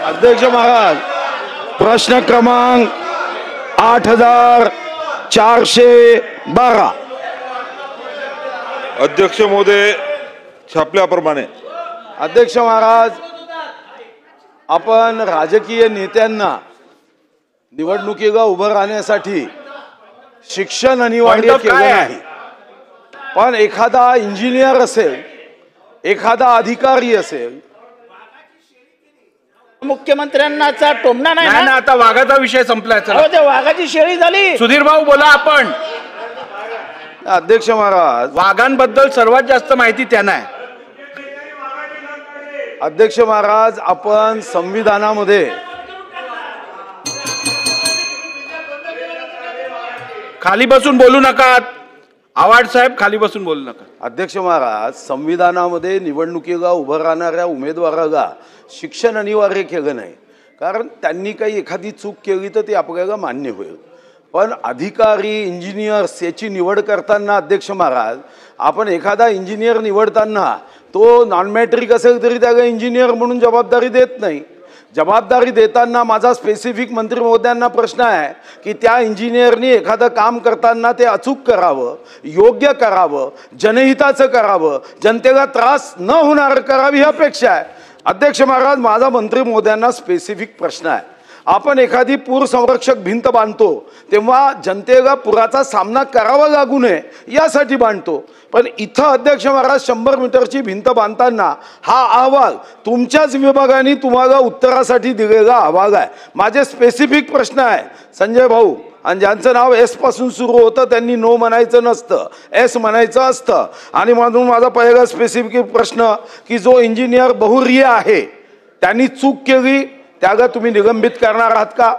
अध्यक्ष महाराज, प्रश्न क्रमांक 8412. अध्यक्ष महोदय, छापल्याप्रमाणे. अध्यक्ष महाराज, आपण राजकीय नेत्यांना निवडणुकीला उभं राहण्यासाठी शिक्षण अनिवार्य केलं नाही, पण एखादा इंजिनियर असेल, एखादा अधिकारी असेल, मुख्यमंत्र्यांनाचा टोमणा नाही ना. आता वाघाचा विषय संपलाय. ते वाघाची शेळी झाली. सुधीर भाऊ बोला. आपण अध्यक्ष महाराज, वाघांबद्दल सर्वात जास्त माहिती त्यांना आहे. अध्यक्ष महाराज, आपण संविधानामध्ये खाली बसून बोलू नका. आवाड साहेब, खाली बसून बोलू नका. अध्यक्ष महाराज, संविधानामध्ये निवडणुकीला उभं राहणाऱ्या उमेदवाराला शिक्षण अनिवार्य केलं नाही, कारण त्यांनी काही एखादी चूक केली तर ती आपल्याला मान्य होईल. पण अधिकारी, इंजिनियर्स याची निवड करताना अध्यक्ष महाराज, आपण एखादा इंजिनियर निवडताना तो नॉन मॅट्रिक असेल तरी त्याला इंजिनियर म्हणून जबाबदारी देत नाही. जबाबदारी देताना माझा स्पेसिफिक मंत्री महोदयांना प्रश्न आहे की त्या इंजिनियरनी एखादं काम करताना ते अचूक करावं, योग्य करावं, जनहिताचं करावं, जनतेला त्रास न होणार करावी ही अपेक्षा आहे. अध्यक्ष महाराज, माझा मंत्री महोदयांना स्पेसिफिक प्रश्न आहे. आपण एखादी पूर संरक्षक भिंत बांधतो तेव्हा जनतेला पुराचा सामना करावा लागू नये यासाठी बांधतो, पण इथं अध्यक्ष महाराज 100 मीटरची भिंत बांधताना हा अहवाल तुमच्याच विभागाने तुम्हाला उत्तरासाठी दिलेला अहवाल आहे. माझे स्पेसिफिक प्रश्न आहे संजय भाऊ, आणि ज्यांचं नाव एस पासून सुरू होतं त्यांनी नो म्हणायचं नसतं, एस म्हणायचं असतं. आणि म्हणून माझा पहिला स्पेसिफिक प्रश्न की जो इंजिनियर बहुरीय आहे त्यांनी चूक केली त्याला तुम्ही निलंबित करणार आहात का?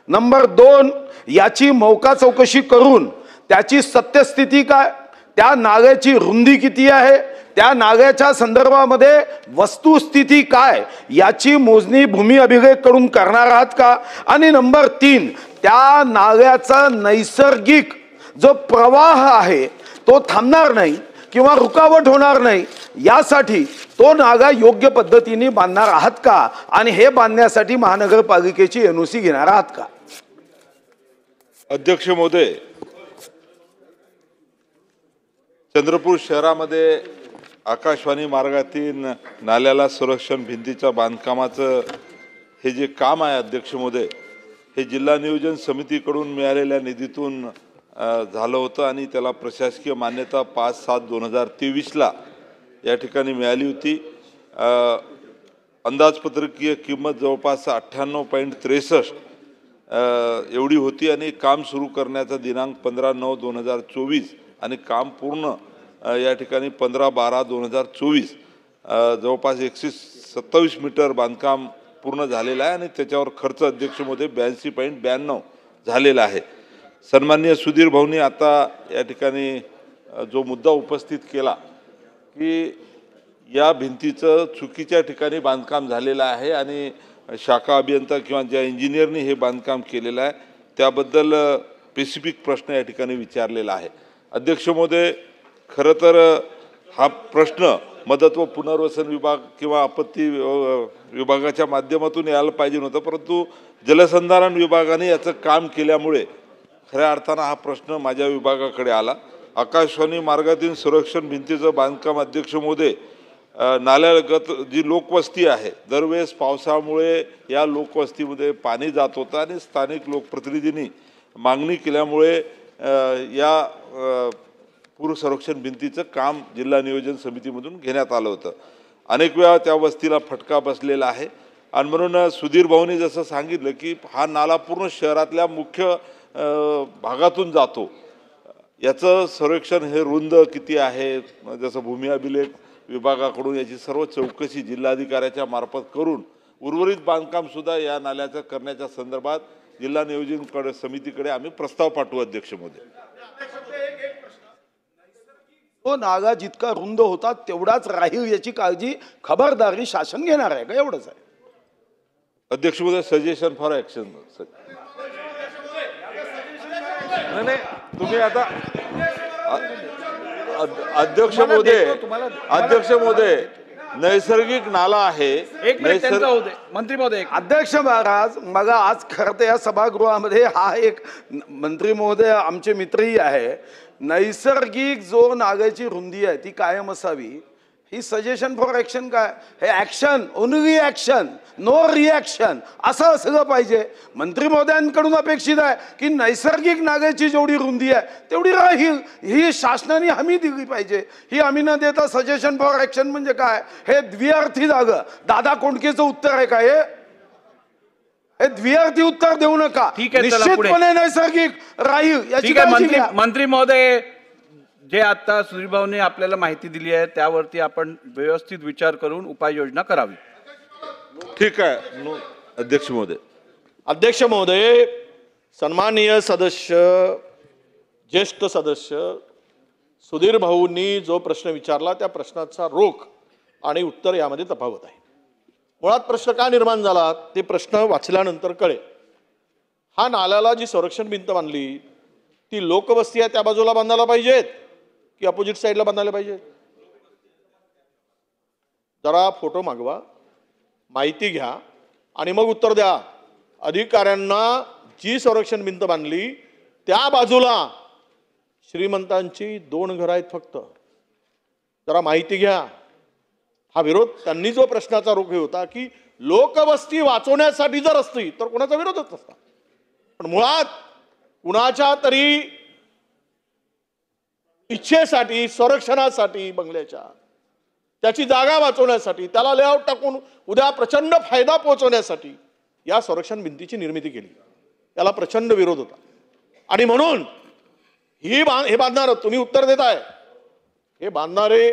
नंबर 2, याची मौका चौकशी करून त्याची सत्यस्थिती काय, त्या नाल्याची रुंदी किती आहे, त्या नाल्याच्या संदर्भामध्ये वस्तुस्थिती काय याची मोजणी भूमी अभिलेख कडून करणार आहात का? आणि नंबर 3, त्या नाल्याचा नैसर्गिक जो प्रवाह आहे तो थांबणार नाही किंवा रुकावट होणार नाही यासाठी तो नागा योग्य पद्धतीने बांधणार आहात का? आणि हे बांधण्यासाठी महानगरपालिकेची एनओसी घेणार आहात का? अध्यक्ष महोदय, चंद्रपूर शहरामध्ये आकाशवाणी मार्गातील नाल्याला संरक्षण भिंतीच्या बांधकामाचं हे जे काम आहे अध्यक्ष महोदय, हे जिल्हा नियोजन समितीकडून मिळालेल्या निधीतून झालं होतं आणि त्याला प्रशासकीय मान्यता 5/7/2023 या ठिकाणी मिळाली होती. अंदाजपत्रकीय किंमत जवळपास 98.63 एवढी होती आणि काम सुरू करण्याचा दिनांक 15/9/2024 आणि काम पूर्ण या ठिकाणी 15/12/2024. जवळपास 127 मीटर बांधकाम पूर्ण झालेलं आहे आणि त्याच्यावर खर्च अध्यक्ष महोदय 82.92 झालेला आहे. सन्माननीय सुधीर भाऊंनी आता या ठिकाणी जो मुद्दा उपस्थित केला की या भिंतीचं चुकीच्या ठिकाणी बांधकाम झालेलं आहे आणि शाखा अभियंता किंवा ज्या इंजिनियरनी हे बांधकाम केलेलं आहे त्याबद्दल स्पेसिफिक प्रश्न या ठिकाणी विचारलेला आहे. अध्यक्ष महोदय, खरं तर हा प्रश्न मदत व पुनर्वसन विभाग किंवा आपत्ती विभागाच्या माध्यमातून यायला पाहिजे नव्हतं, परंतु जलसंधारण विभागाने याचं काम केल्यामुळे खऱ्या अर्थानं हा प्रश्न माझ्या विभागाकडे आला. आकाशवाणी मार्गातील संरक्षण भिंतीचं बांधकाम अध्यक्ष महोदय, नाल्यालगत जी लोकवस्ती आहे, दरवेळेस पावसामुळे या लोकवस्तीमध्ये पाणी जात होतं आणि स्थानिक लोकप्रतिनिधींनी मागणी केल्यामुळे या पूर संरक्षण भिंतीचं काम जिल्हा नियोजन समितीमधून घेण्यात आलं होतं. अनेक वेळा त्या वस्तीला फटका बसलेला आहे आणि म्हणून सुधीर भाऊंनी जसं सांगितलं की हा नाला पूर्ण शहरातल्या मुख्य भागातून जातो, याचं संरक्षण हे रुंद किती आहे, जसं भूमी अभिलेख विभागाकडून याची सर्व चौकशी जिल्हाधिकाऱ्याच्या मार्फत करून उर्वरित बांधकामसुद्धा या नाल्याचं करण्याच्या संदर्भात जिल्हा नियोजन समितीकडे आम्ही प्रस्ताव पाठवू अध्यक्ष महोदय. तो नागा जितका रुंद होता तेवढाच राहील याची काळजी खबरदारी शासन घेणार आहे का? एवढंच आहे अध्यक्ष महोदय. Suggestion for action. नाही, तुम्ही आता अध्यक्ष महोदय नैसर्गिक नाला आहे. एक मिनिट त्यांचा होऊ दे. मंत्री महोदय अध्यक्ष महाराज, मग आज खरं तर या सभागृहामध्ये हा एक मंत्री महोदय आमचे मित्रही आहे. नैसर्गिक जो नागाची रुंदी आहे ती कायम असावी ही सजेशन फॉर ॲक्शन काय? हे action, only action, no reaction असं असलं पाहिजे. मंत्री महोदयांकडून अपेक्षित आहे की नैसर्गिक नागाची जेवढी रुंदी आहे तेवढी राहील ही शासनाने हमी दिली पाहिजे. ही हमी न देता सजेशन फॉर ॲक्शन म्हणजे काय? हे द्विअर्थी जागं. दादा कोंडकेचं उत्तर आहे काय हे द्विअर्थी उत्तर देऊ नका. ठीक आहे, चला पुढे. निश्चितपणे नैसर्गिक राहील याची ठीक आहे. काळजी घ्या. मंत्री महोदय, जे आता सुधीर भाऊने आपल्याला माहिती दिली आहे त्यावरती आपण व्यवस्थित विचार करून उपाययोजना करावी. ठीक आहे. अध्यक्ष महोदय. अध्यक्ष महोदय, सन्माननीय सदस्य, ज्येष्ठ सदस्य सुधीर भाऊंनी जो प्रश्न विचारला त्या प्रश्नाचा रोख आणि उत्तर यामध्ये तफावत आहे. मुळात प्रश्न का निर्माण झाला ते प्रश्न वाचल्यानंतर कळेल. हा नाल्याला जी संरक्षण भिंत बांधली ती लोकवस्ती आहे त्या बाजूला बांधायला पाहिजेत की अपोजिट साईडला बांधायला पाहिजेत? जरा फोटो मागवा, माहिती घ्या आणि मग उत्तर द्या. अधिकाऱ्यांना जी संरक्षण भिंत बांधली त्या बाजूला श्रीमंतांची 2 घरं आहेत फक्त. जरा माहिती घ्या. हा विरोध, त्यांनी जो प्रश्नाचा रोख होता की लोकवस्ती वाचवण्यासाठी जर असती तर कोणाचा विरोधच नसता. पण मुळात कुणाच्या तरी इच्छेसाठी, संरक्षणासाठी, बंगल्याच्या त्याची जागा वाचवण्यासाठी, त्याला लेआउट टाकून उद्या प्रचंड फायदा पोहोचवण्यासाठी या संरक्षण भिंतीची निर्मिती केली. त्याला प्रचंड विरोध होता आणि म्हणून हे बांधणार, तुम्ही उत्तर देताय, हे बांधणारे,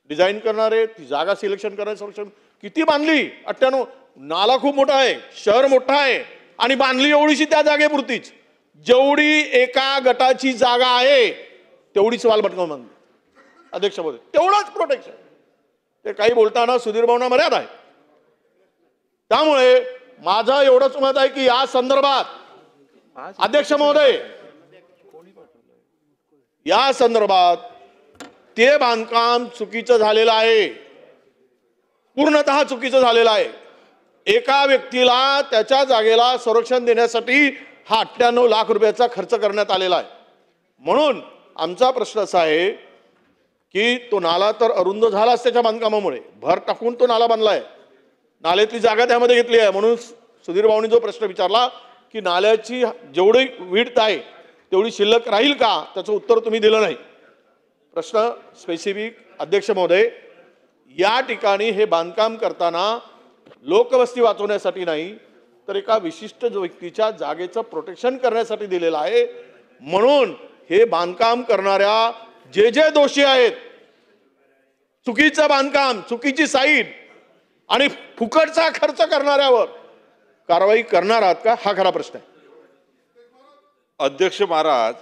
डिझाईन करणारे, ती जागा सिलेक्शन करणारे, संरक्षण किती बांधली? 98. नाला खूप मोठा आहे, शहर मोठा आहे आणि बांधली एवढीशी त्या जागेपुरतीच. जेवढी एका गटाची जागा आहे तेवढीच वालभटकन बांधली. अध्यक्ष महोदय, तेवढंच प्रोटेक्शन. ते काही बोलताना सुधीर भाऊंना मर्यादा आहे. त्यामुळे माझं एवढंच मत आहे की या संदर्भात अध्यक्ष महोदय, या संदर्भात ते बांधकाम चुकीचं झालेलं आहे, पूर्णतः चुकीचं झालेलं आहे. एका व्यक्तीला त्याच्या जागेला संरक्षण देण्यासाठी हा 98 लाख रुपयाचा खर्च करण्यात आलेला आहे. म्हणून आमचा प्रश्न असा आहे की तो नाला तर अरुंद झालाच त्याच्या बांधकामामुळे, भर टाकून तो नाला बांधलाय, नाल्यातली जागा त्यामध्ये घेतली आहे. म्हणून सुधीर भाऊंनी जो प्रश्न विचारला की नाल्याची जेवढी विड्थ आहे तेवढी शिल्लक राहील का, त्याचं उत्तर तुम्ही दिलं नाही. प्रश्न स्पेसिफिक. अध्यक्ष महोदय, या ठिकाणी हे बांधकाम करताना लोकवस्ती वाचवण्यासाठी नाही तर एका विशिष्ट व्यक्तीच्या जागेचं प्रोटेक्शन करण्यासाठी दिलेलं आहे. म्हणून हे बांधकाम करणाऱ्या जे दोषी आहेत, चुकीचं बांधकाम, चुकीची साईट आणि फुकटचा खर्च करणाऱ्यावर कारवाई करणार आहात का, हा खरा प्रश्न आहे. अध्यक्ष महाराज,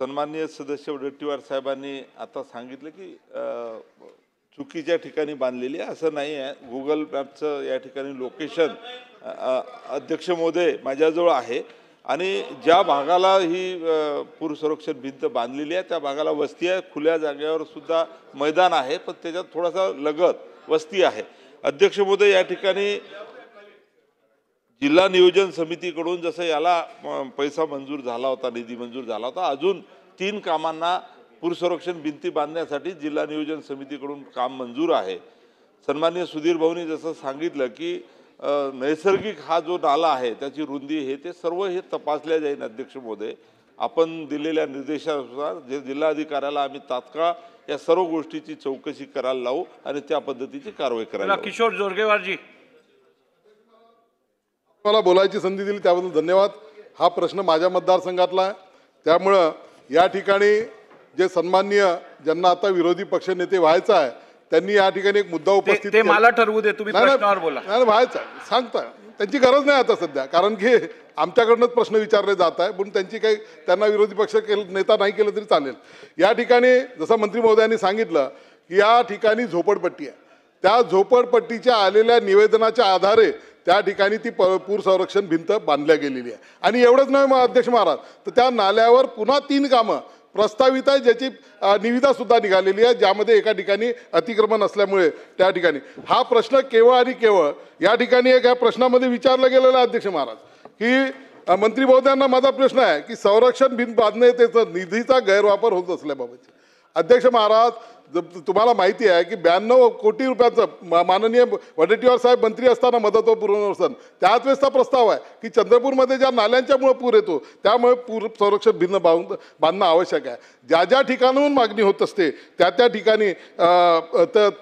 सन्माननीय सदस्य वडेट्टीवार साहेबांनी आता सांगितलं की चुकीच्या ठिकाणी बांधलेली आहे, असं नाही आहे. गुगल मॅपचं या ठिकाणी लोकेशन अध्यक्ष महोदय माझ्याजवळ आहे आणि ज्या भागाला ही पूर संरक्षण भिंत बांधलेली आहे त्या भागाला वस्ती आहे, खुल्या जागेवर सुद्धा मैदान आहे, पण त्याच्यात थोडासा लगत वस्ती आहे. अध्यक्ष महोदय, या ठिकाणी जिल्हा नियोजन समितीकडून जसं याला पैसा मंजूर झाला होता, निधी मंजूर झाला होता, अजून 3 कामांना पूर संरक्षण भिंती बांधण्यासाठी जिल्हा नियोजन समितीकडून काम मंजूर आहे. सन्माननीय सुधीर भाऊंनी जसं सांगितलं की नैसर्गिक हा जो नाला आहे त्याची रुंदी हे ते सर्व हे तपासल्या जाईल. अध्यक्ष महोदय, आपण दिलेल्या निर्देशानुसार जे जिल्हाधिकाऱ्याला आम्ही तात्काळ या सर्व गोष्टीची चौकशी करायला लावू आणि त्या पद्धतीची कारवाई करायला. किशोर जोरगेवारजी, मला बोलायची संधी दिली त्याबद्दल धन्यवाद. हा प्रश्न माझ्या मतदारसंघातला आहे, त्यामुळं या ठिकाणी जे सन्माननीय ज्यांना आता विरोधी पक्षनेते व्हायचं आहे त्यांनी या ठिकाणी एक मुद्दा उपस्थित ते मला ठरवू दे, तुम्ही प्रश्नावर बोला. नाही व्हायचं सांगता, त्यांची गरज नाही आता सध्या, कारण की आमच्याकडनंच प्रश्न विचारले जात आहे, पण त्यांची काही त्यांना विरोधी पक्ष नेता नाही केलं तरी चालेल. या ठिकाणी जसं मंत्री महोदयांनी सांगितलं की या ठिकाणी झोपडपट्टी आहे, त्या झोपडपट्टीच्या आलेल्या निवेदनाच्या आधारे त्या ठिकाणी ती पूर संरक्षण भिंत बांधल्या गेलेली आहे. आणि एवढंच नाही मग अध्यक्ष महाराज, तर त्या नाल्यावर पुन्हा 3 कामं प्रस्तावित आहे, ज्याची निविदा सुद्धा निघालेली आहे, ज्यामध्ये एका ठिकाणी अतिक्रमण असल्यामुळे त्या ठिकाणी हा प्रश्न केवळ आणि केवळ या ठिकाणी एक या प्रश्नामध्ये विचारला गेलेला आहे अध्यक्ष महाराज, की मंत्री महोदयांना माझा प्रश्न आहे की संरक्षण भिंत बांधणे त्याचा निधीचा गैरवापर होत असल्याबाबत अध्यक्ष महाराज, तुम्हाला माहिती आहे की 92 कोटी रुपयाचं माननीय वडेट्टीवार साहेब मंत्री असताना मदत व पुनर्वसन त्याच वेळेसचा प्रस्ताव आहे की चंद्रपूरमध्ये ज्या नाल्यांच्यामुळे पूर येतो त्यामुळे पूर संरक्षण भिन्न बांधणं आवश्यक आहे. ज्या ज्या ठिकाणाहून मागणी होत असते त्या त्या ठिकाणी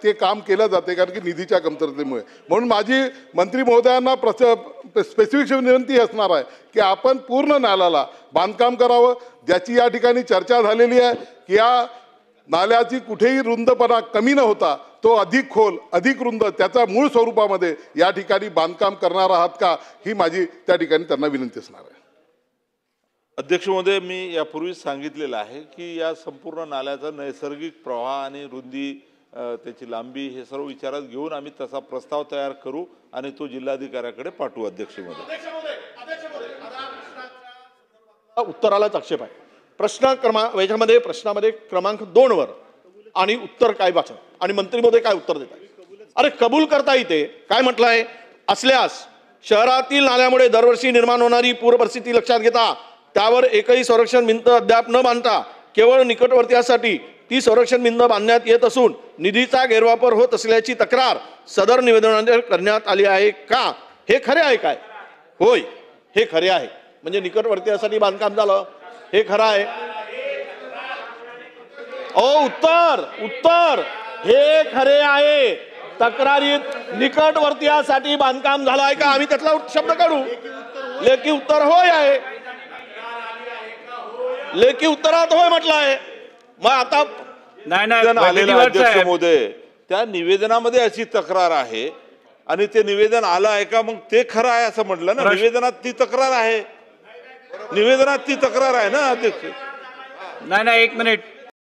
ते काम केलं जाते कारण की निधीच्या कमतरतेमुळे. म्हणून माझी मंत्री महोदयांना स्पेसिफिक विनंती असणार आहे की आपण पूर्ण नाल्याला बांधकाम करावं, ज्याची या ठिकाणी चर्चा झालेली आहे की या नाल्याची कुठेही रुंदपणा कमी न होता तो अधिक खोल अधिक रुंद त्याचा मूळ स्वरूपामध्ये या ठिकाणी बांधकाम करणार आहात का, ही माझी त्या ठिकाणी त्यांना विनंती असणार आहे. अध्यक्ष महोदय, मी यापूर्वीच सांगितलेलं आहे की या संपूर्ण नाल्याचा नैसर्गिक प्रवाह आणि रुंदी त्याची लांबी हे सर्व विचारात घेऊन आम्ही तसा प्रस्ताव तयार करू आणि तो जिल्हाधिकाऱ्याकडे पाठवू. अध्यक्ष महोदय, उत्तरालाच आक्षेप आहे. याच्यामध्ये प्रश्नामध्ये क्रमांक 2 वर आणि उत्तर काय वाचा आणि मंत्री महोदय काय उत्तर देतात. अरे कबूल करता येते काय म्हटलंय, असल्यास शहरातील नाल्यामुळे दरवर्षी निर्माण होणारी पूर परिस्थिती लक्षात घेता त्यावर एकही संरक्षण भिंत अद्याप न बांधता केवळ निकटवर्तीयासाठी ती संरक्षण भिंत बांधण्यात येत असून निधीचा गैरवापर होत असल्याची तक्रार सदर निवेदनात करण्यात आली आहे का, हे खरे आहे काय? होय, हे खरे आहे. म्हणजे निकटवर्तीयासाठी बांधकाम झालं हे खरं आहे. उत्तर हे खरे आहे. तक्रारीत निकटवर्तीयासाठी बांधकाम झालं आहे का, आम्ही त्यातला शब्द काढू. लेखी उत्तर होय आहे. लेखी उत्तरात होय म्हटलं आहे. मग आता अध्यक्ष महोदय, त्या निवेदनामध्ये अशी तक्रार आहे आणि ते निवेदन आलं आहे का, मग ते खरं आहे असं म्हटलं ना. निवेदनात ती तक्रार आहे, निवेदनात ती तक्रार आहे ना अध्यक्ष. नाही, एक मिनिट.